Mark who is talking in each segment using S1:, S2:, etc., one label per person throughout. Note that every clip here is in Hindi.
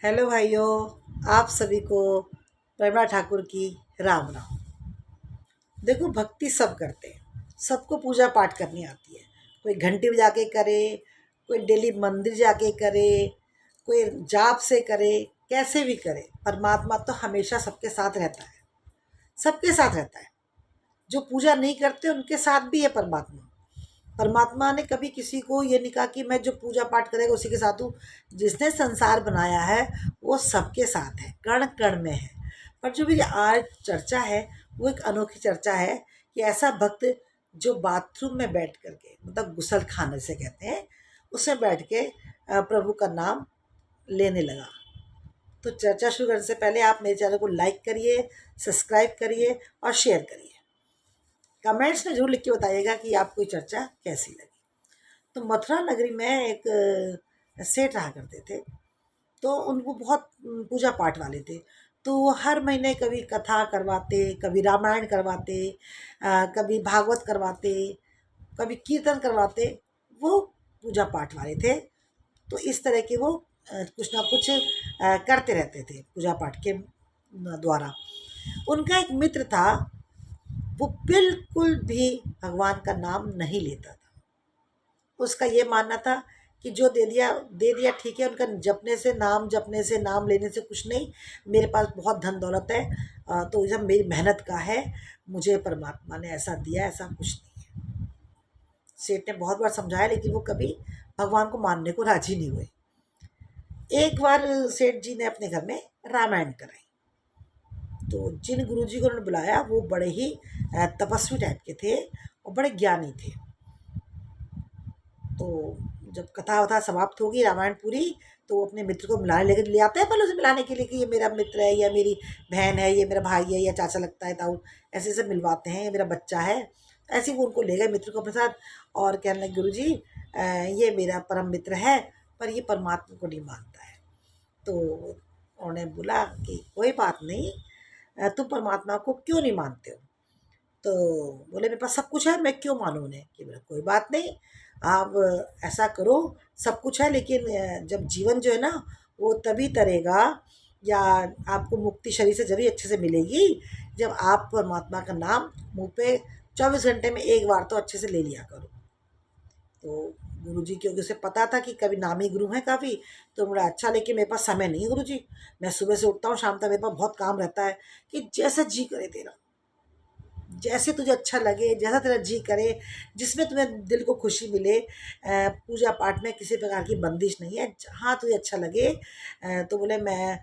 S1: हेलो भाइयों, आप सभी को प्रेरणा ठाकुर की राम राम। देखो, भक्ति सब करते हैं, सबको पूजा पाठ करनी आती है। कोई घंटी बजा के करे, कोई डेली मंदिर जाके करे, कोई जाप से करे, कैसे भी करे। परमात्मा तो हमेशा सबके साथ रहता है, सबके साथ रहता है। जो पूजा नहीं करते उनके साथ भी है परमात्मा। परमात्मा ने कभी किसी को ये नहीं कहा कि मैं जो पूजा पाठ करेगा उसी के साथ हूँ। जिसने संसार बनाया है वो सबके साथ है, कण कण में है। पर जो मेरी आज चर्चा है वो एक अनोखी चर्चा है कि ऐसा भक्त जो बाथरूम में बैठ करके, मतलब गुसल खाने से कहते हैं, उसमें बैठ के प्रभु का नाम लेने लगा। तो चर्चा शुरू करने से पहले आप मेरे चैनल को लाइक करिए, सब्सक्राइब करिए और शेयर करिए। कमेंट्स में जरूर लिख के बताइएगा कि आपको ये चर्चा कैसी लगी। तो मथुरा नगरी में एक सेठ रहा करते थे। तो उनको बहुत पूजा पाठ वाले थे। तो वो हर महीने कभी कथा करवाते, कभी रामायण करवाते, कभी भागवत करवाते, कभी कीर्तन करवाते। वो पूजा पाठ वाले थे। तो इस तरह के वो कुछ ना कुछ करते रहते थे पूजा पाठ के द्वारा। उनका एक मित्र था, वो बिल्कुल भी भगवान का नाम नहीं लेता था। उसका ये मानना था कि जो दे दिया ठीक है। उनका जपने से, नाम जपने से, नाम लेने से कुछ नहीं। मेरे पास बहुत धन दौलत है, तो ये सब मेरी मेहनत का है, मुझे परमात्मा ने ऐसा दिया, ऐसा कुछ नहीं है। सेठ ने बहुत बार समझाया लेकिन वो कभी भगवान को मानने को राजी नहीं हुए। एक बार सेठ जी ने अपने घर में रामायण कराई। तो जिन गुरुजी को उन्होंने बुलाया वो बड़े ही तपस्वी टाइप के थे और बड़े ज्ञानी थे। तो जब कथा वथा समाप्त होगी, रामायण पूरी, तो वो अपने मित्र को मिलाने लेकर ले आते हैं। पहले उसे मिलाने के लिए कि ये मेरा मित्र है, या मेरी बहन है, ये मेरा भाई है, या चाचा लगता है, ताऊ, ऐसे ऐसे मिलवाते हैं, ये मेरा बच्चा है। ऐसे ही वो उनको ले गए मित्र को अपने साथ और कहने लगे, गुरु जी ये मेरा परम मित्र है, पर ये परमात्मा को नहीं मानता है। तो उन्होंने बोला कि कोई बात नहीं, तुम परमात्मा को क्यों नहीं मानते हो? तो बोले, मेरे पास सब कुछ है, मैं क्यों मानूँ उन्हें? कि बोला, कोई बात नहीं, आप ऐसा करो, सब कुछ है लेकिन जब जीवन जो है ना वो तभी तरेगा, या आपको मुक्ति शरीर से जरूर अच्छे से मिलेगी जब आप परमात्मा का नाम मुंह पे 24 घंटे में एक बार तो अच्छे से ले लिया करो। तो गुरु जी, क्योंकि उसे पता था कि कभी नामी गुरु हैं काफ़ी, तो बोला अच्छा लेकिन मेरे पास समय नहीं है गुरु जी, मैं सुबह से उठता हूँ शाम तक मेरे पास बहुत काम रहता है। कि जैसा जी करे तेरा, जैसे तुझे अच्छा लगे, जैसा तेरा जी करे, जिसमें तुम्हें दिल को खुशी मिले। पूजा पाठ में किसी प्रकार की बंदिश नहीं है, जहाँ तुझे अच्छा लगे। तो बोले मैं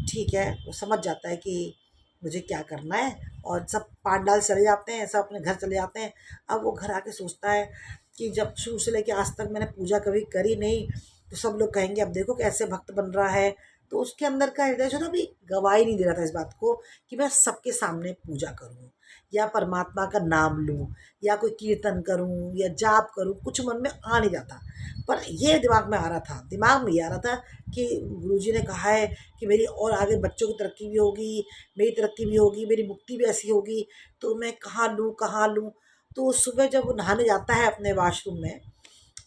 S1: ठीक है। वो समझ जाता है कि मुझे क्या करना है, और सब पांडाल चले जाते हैं, सब अपने घर चले जाते हैं। अब वो घर आके सोचता है कि जब शुरू से लेके आज तक मैंने पूजा कभी करी नहीं, तो सब लोग कहेंगे अब देखो कैसे भक्त बन रहा है। तो उसके अंदर का हृदय जो ना अभी गवाही नहीं दे रहा था इस बात को कि मैं सबके सामने पूजा करूँ, या परमात्मा का नाम लूँ, या कोई कीर्तन करूँ, या जाप करूँ, कुछ मन में आ नहीं जाता। पर ये दिमाग में आ रहा था, दिमाग में ये आ रहा था कि गुरुजी ने कहा है कि मेरी और आगे बच्चों की तरक्की भी होगी, मेरी तरक्की भी होगी, मेरी मुक्ति भी ऐसी होगी, तो मैं कहाँ लूँ, कहाँ लूँ? तो सुबह जब वो नहाने जाता है अपने वॉशरूम में,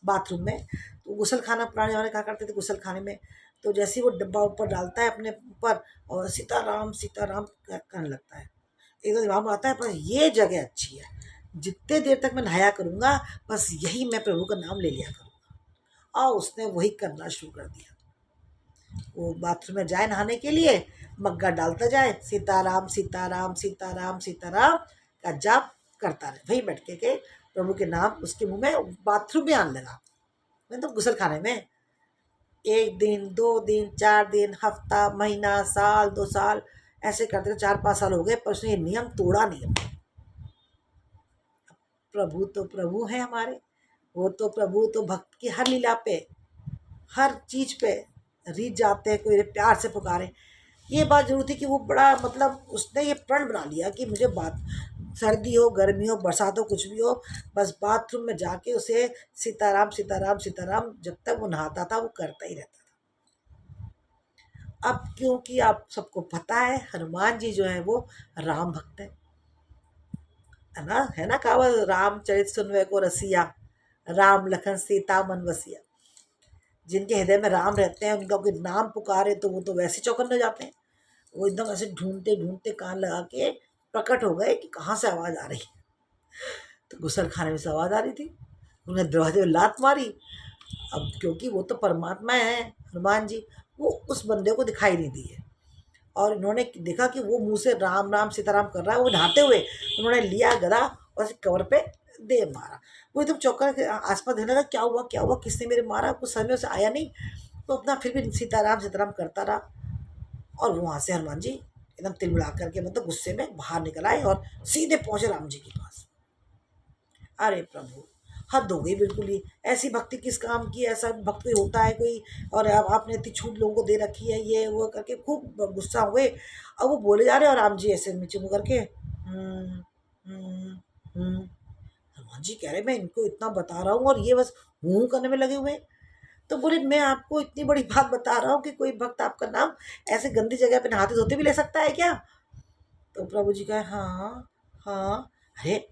S1: बाथरूम में, तो गुसल खाना पुराने ज़माने कहा करते थे गुसल खाने में। तो जैसे ही वो डब्बा ऊपर डालता है अपने ऊपर, और सीताराम सीताराम करने लगता है। एकदम दिमाग में आता है पर ये जगह अच्छी है, जितने देर तक मैं नहाया करूँगा बस यही मैं प्रभु का नाम ले लिया करूँगा। और उसने वही करना शुरू कर दिया। वो बाथरूम में जाए नहाने के लिए, मग्गा डालता जाए, सीताराम सीताराम सीताराम सीताराम का जाप करता रहे, वहीं बैठ के प्रभु के नाम उसके मुंह में बाथरूम में आने लगा, मतलब गुसल खाने में। एक दिन, 2 दिन, 4 दिन, हफ्ता, महीना, साल, 2 साल, ऐसे करते 4-5 साल हो गए, पर उसने ये नियम तोड़ा नहीं। प्रभु तो प्रभु है हमारे, वो तो प्रभु तो भक्त की हर लीला पे, हर चीज पे रीझ जाते हैं, कोई प्यार से पुकारे। ये बात जरूर थी कि वो बड़ा, मतलब उसने ये प्रण बना लिया कि मुझे बात, सर्दी हो, गर्मी हो, बरसात हो, कुछ भी हो, बस बाथरूम में जाके उसे सीताराम सीताराम सीताराम जब तक वो नहाता था वो करता ही रहता था। अब क्योंकि आप सबको पता है हनुमान जी जो है वो राम भक्त है ना कहावत, रामचरित सुनवे को रसिया, राम लखन सीता मन बसिया। जिनके हृदय में राम रहते हैं उनका कोई नाम पुकारे तो वो तो वैसे चौकन्ने हो जाते हैं। वो एकदम ऐसे ढूंढते ढूंढते कान लगा के प्रकट हो गए कि कहाँ से आवाज़ आ रही है। तो गुसल खाने में से आवाज़ आ रही थी। उन्हें दरवाजे में लात मारी। अब क्योंकि वो तो परमात्मा है हनुमान जी, वो उस बंदे को दिखाई नहीं दिए और इन्होंने देखा कि वो मुंह से राम राम सीताराम कर रहा है। वो नहाते हुए उन्होंने लिया गदा और ऐसे कवर पे दे मारा। वो एकदम चौंका के आसपास देखने लगा, क्या हुआ क्या हुआ, किसने मेरे मारा, कुछ समझ में से आया नहीं। तो अपना फिर भी सीताराम सीताराम करता रहा और वहाँ से हनुमान जी एकदम तिलमिला करके मतलब गुस्से में बाहर निकल आए और सीधे पहुंचे राम जी के पास। अरे प्रभु, हद हो गई बिल्कुल ही। ऐसी भक्ति किस काम की, ऐसा भक्त कोई होता है कोई? और अब आपने इतनी छूट लोगों को दे रखी है, ये वो करके खूब गुस्सा हो गए। अब वो बोले जा रहे हैं और राम जी ऐसे नीचे मुँह करके हनुमान जी कह रहे मैं इनको इतना बता रहा हूँ और ये बस हूँ करने में लगे हुए हैं। तो बोले मैं आपको इतनी बड़ी बात बता रहा हूँ कि कोई भक्त आपका नाम ऐसे गंदी जगह पे नहाते धोते भी ले सकता है क्या? तो प्रभु जी कहे हाँ हाँ। अरे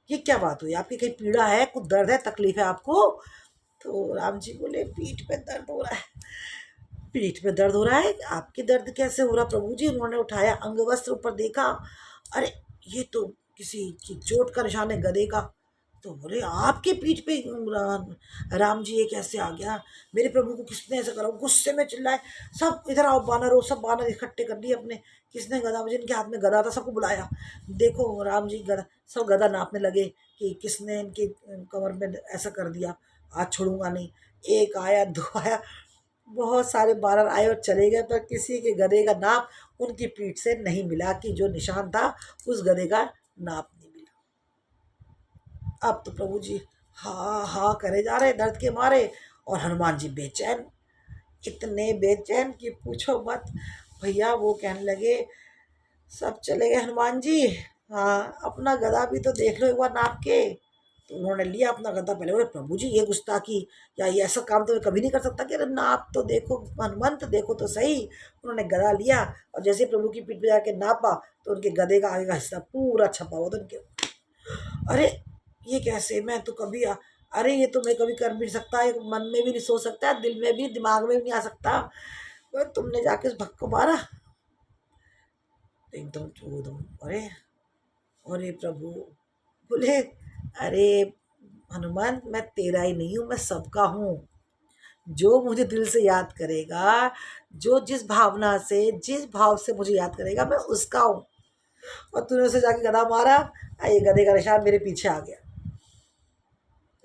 S1: ये क्या बात हुई, आपकी कहीं पीड़ा है, कुछ दर्द है, तकलीफ है आपको? तो राम जी बोले पीठ पे दर्द हो रहा है। पीठ में दर्द हो रहा है? आपके दर्द कैसे हो रहा प्रभु जी? उन्होंने उठाया अंग वस्त्र ऊपर देखा, अरे ये तो किसी की चोट का निशान है, गदे का। तो बोले आपके पीठ पे राम जी ये कैसे आ गया? मेरे प्रभु को किसने ऐसा करा? गुस्से में चिल्लाए, सब इधर आओ बानर हो। सब बानर इकट्ठे कर लिए अपने, किसने गदा, जिनके हाथ में गदा था सबको बुलाया। देखो राम जी गदा, सब गदा नापने लगे कि किसने इनके कमर में ऐसा कर दिया, आज छोड़ूंगा नहीं। एक आया, दो आया, बहुत सारे बानर आए और चले गए, पर किसी के गधे का नाप उनकी पीठ से नहीं मिला कि जो निशान था उस गधे का नाप नहीं मिला। अब तो प्रभु जी हाँ हाँ करे जा रहे दर्द के मारे और हनुमान जी बेचैन, इतने बेचैन कि पूछो मत। भैया वो कहने लगे सब चले गए हनुमान जी, हाँ अपना गधा भी तो देख लो एक बार नाप के। तो उन्होंने लिया अपना गधा। पहले बोले प्रभु जी ये गुस्ताखी, या ये ऐसा काम तो मैं कभी नहीं कर सकता कि अरे नाप तो देखो हनुमंत देखो तो सही। उन्होंने गधा लिया और जैसे प्रभु की पीठ पे जाके नापा तो उनके गधे का आगे का हिस्सा पूरा छपा हुआ था उनके। अरे ये कैसे, मैं तो कभी अरे ये तो मैं कभी कर भी नहीं सकता, एक मन में भी नहीं सोच सकता, दिल में भी दिमाग में भी नहीं आ सकता। वो तुमने जाके उस भक्त को मारा? एकदम एकदम अरे अरे प्रभु। बोले अरे हनुमान मैं तेरा ही नहीं हूँ, मैं सबका हूँ। जो मुझे दिल से याद करेगा, जो जिस भावना से जिस भाव से मुझे याद करेगा मैं उसका हूँ। और तूने उसे जाके गधा मारा, ये गधे का निशान मेरे पीछे आ गया।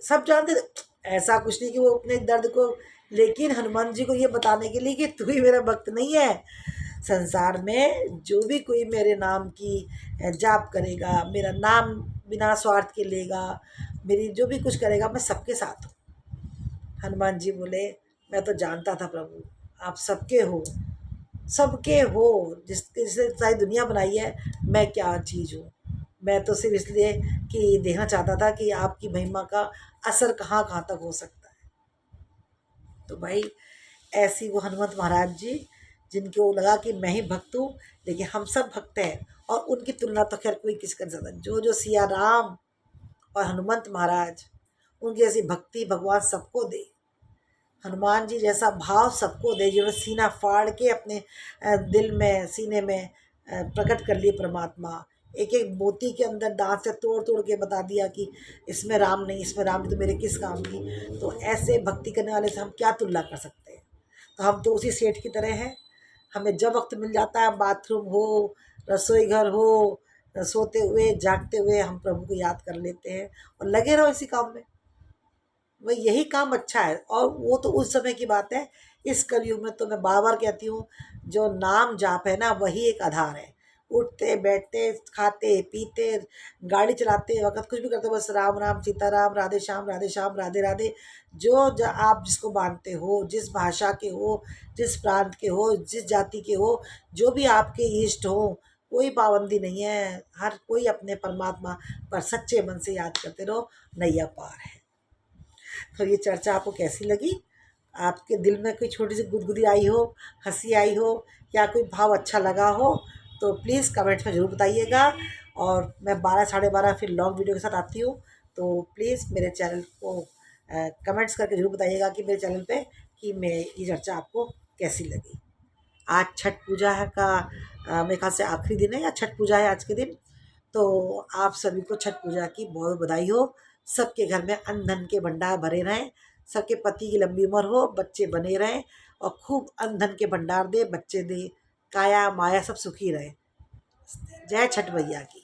S1: सब जानते थे ऐसा कुछ नहीं कि वो अपने दर्द को, लेकिन हनुमान जी को ये बताने के लिए कि तू ही मेरा भक्त नहीं है। संसार में जो भी कोई मेरे नाम की जाप करेगा, मेरा नाम बिना स्वार्थ के लेगा, मेरी जो भी कुछ करेगा, मैं सबके साथ हूँ। हनुमान जी बोले मैं तो जानता था प्रभु, आप सबके हो, सबके हो, जिससे सारी दुनिया बनाई है। मैं क्या चीज़ हूँ? मैं तो सिर्फ इसलिए कि देखना चाहता था कि आपकी महिमा का असर कहाँ कहाँ तक हो सकता है। तो भाई ऐसी वो हनुमत महाराज जी, जिनको लगा कि मैं ही भक्त हूँ, लेकिन हम सब भक्त हैं और उनकी तुलना तो खैर कोई किस कर सकता। जो सिया राम और हनुमंत महाराज, उनकी ऐसी भक्ति भगवान सबको दे। हनुमान जी जैसा भाव सबको दे, जिन्होंने सीना फाड़ के अपने दिल में सीने में प्रकट कर लिए परमात्मा। एक एक मोती के अंदर दांत से तोड़ तोड़ के बता दिया कि इसमें राम नहीं, इसमें राम नहीं, तो मेरे किस काम की। तो ऐसे भक्ति करने वाले से हम क्या तुलना कर सकते हैं? तो हम तो उसी सेठ की तरह हैं। हमें जब वक्त मिल जाता है, बाथरूम हो, रसोई घर हो, सोते हुए जागते हुए हम प्रभु को याद कर लेते हैं और लगे रहो इसी काम में। वही यही काम अच्छा है। और वो तो उस समय की बात है। इस कलयुग में तो मैं बार बार कहती हूँ, जो नाम जाप है ना वही एक आधार है। उठते बैठते खाते पीते गाड़ी चलाते वक्त कुछ भी करते बस राम राम सीताराम राधे श्याम राधे राधे। आप जिसको मानते हो, जिस भाषा के हो, जिस प्रांत के हो, जिस जाति के हो, जो भी आपके इष्ट हो, कोई पाबंदी नहीं है। हर कोई अपने परमात्मा पर सच्चे मन से याद करते रहो, नैया पार है। तो ये चर्चा आपको कैसी लगी? आपके दिल में कोई छोटी सी गुदगुदी आई हो, हंसी आई हो, या कोई भाव अच्छा लगा हो, तो प्लीज़ कमेंट्स में ज़रूर बताइएगा। और मैं 12 साढ़े 12 फिर लॉन्ग वीडियो के साथ आती हूँ। तो प्लीज़ मेरे चैनल को कमेंट्स करके ज़रूर बताइएगा कि मेरे चैनल पे कि मैं ये चर्चा आपको कैसी लगी। आज छठ पूजा है का मेरे ख्याल से आखिरी दिन है या छठ पूजा है आज के दिन। तो आप सभी को छठ पूजा की बहुत बधाई हो। सबके घर में अन्न धन के भंडार भरे रहें, सबके पति की लंबी उम्र हो, बच्चे बने रहें और खूब अन्न धन के भंडार दे, बच्चे दे, काया माया सब सुखी रहे। जय छठ मैया की।